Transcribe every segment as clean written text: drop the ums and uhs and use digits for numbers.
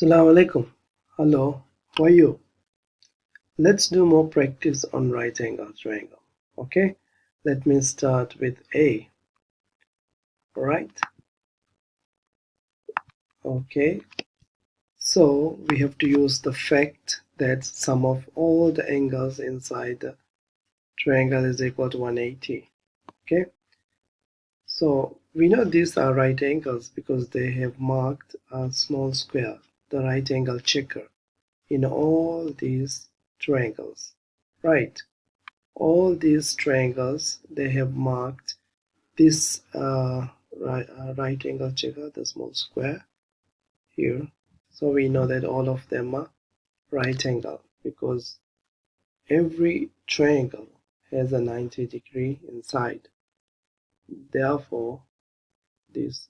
Assalamu alaikum. Hello, how are you? Let's do more practice on right angle triangle. Okay, let me start with A. Right? Okay, so we have to use the fact that sum of all the angles inside the triangle is equal to 180. Okay, so we know these are right angles because they have marked a small square, the right angle checker, in all these triangles. Right? All these triangles, they have marked this right angle checker, the small square here. So we know that all of them are right angle because every triangle has a 90-degree inside. Therefore,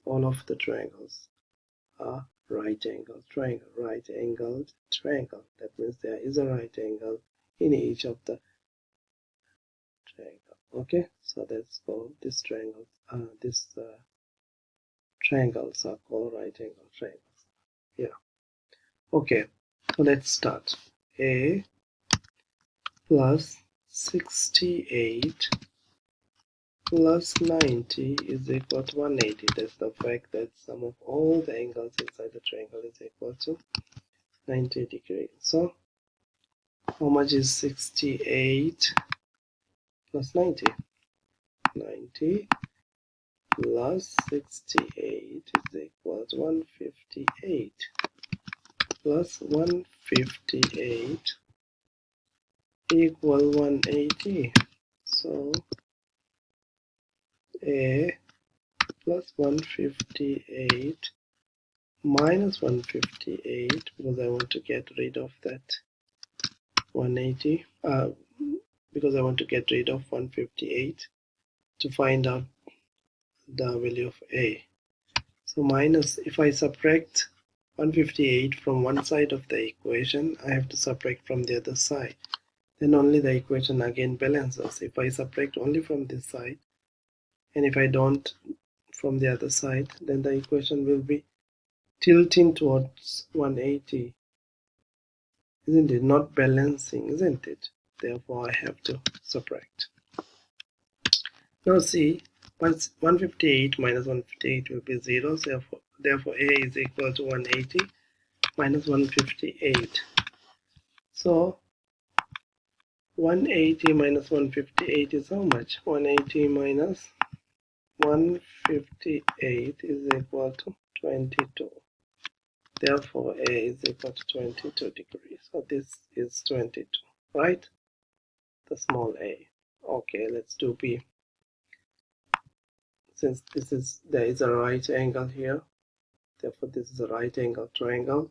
all of the triangles are right angle triangle, right angled triangle. That means there is a right angle in each of the triangle. Okay, so that's called this triangle. Triangles are called right angle triangles. Yeah. Okay, so let's start. A plus 68 plus 90 is equal to 180. That's the fact that sum of all the angles inside the triangle is equal to 90 degrees. So how much is 68 plus 90? 90 plus 68 is equal to 158 plus 158 equal 180. So A plus 158 minus 158, because I want to get rid of that 180, because I want to get rid of 158 to find out the value of A. So minus, if I subtract 158 from one side of the equation, I have to subtract from the other side. Then only the equation again balances. If I subtract only from this side, and if I don't from the other side, then the equation will be tilting towards 180, isn't it? Not balancing, isn't it? Therefore I have to subtract. Now see, 158 minus 158 will be 0, therefore A is equal to 180 minus 158. So 180 minus 158 is how much? 180 minus 158 is equal to 22. Therefore, A is equal to 22 degrees. So this is 22, right? The small a. Okay, let's do B. Since there is a right angle here, therefore this is a right angle triangle.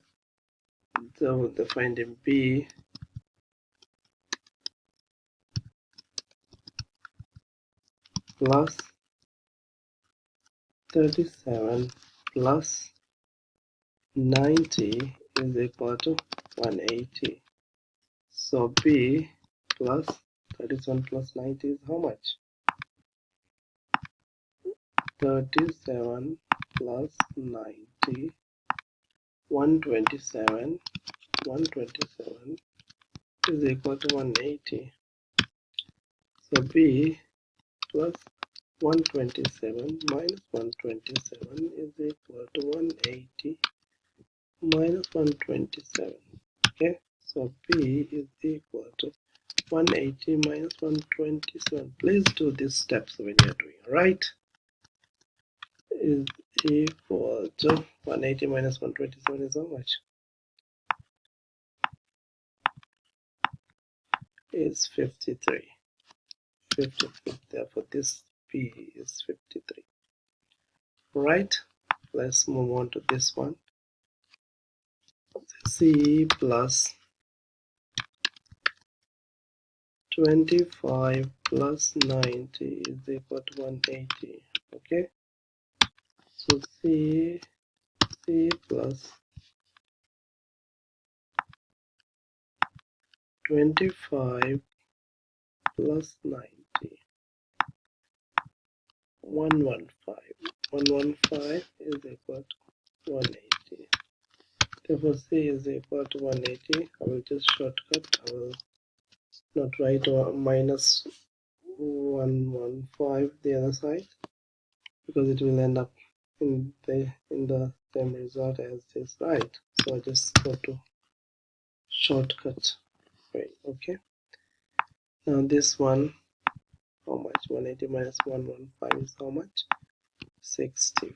So defined in B, plus 37 plus 90 is equal to 180. So B plus 37 plus 90 is how much? 37 plus 90, 127 is equal to 180. So B plus 127 minus 127 is equal to 180 minus 127. Okay, so B is equal to 180 minus 127. Please do these steps when you're doing, right? Is equal to 180 minus 127 is how much? Is 53. Therefore this B is 53. Right, let's move on to this one. C plus 25 plus 90 is equal to 180. Okay, so C plus 25 plus 90, 115 is equal to 180. Therefore C is equal to 180. I will just shortcut. I will not write minus 115 the other side, because it will end up in the same result as this, right? So I just go to shortcut way. Okay, now this one, how much? 180 minus 115 is how much? 65.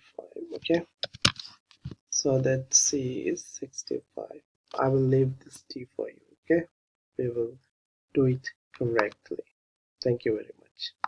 Okay, so that C is 65. I will leave this T for you. Okay, we will do it correctly. Thank you very much.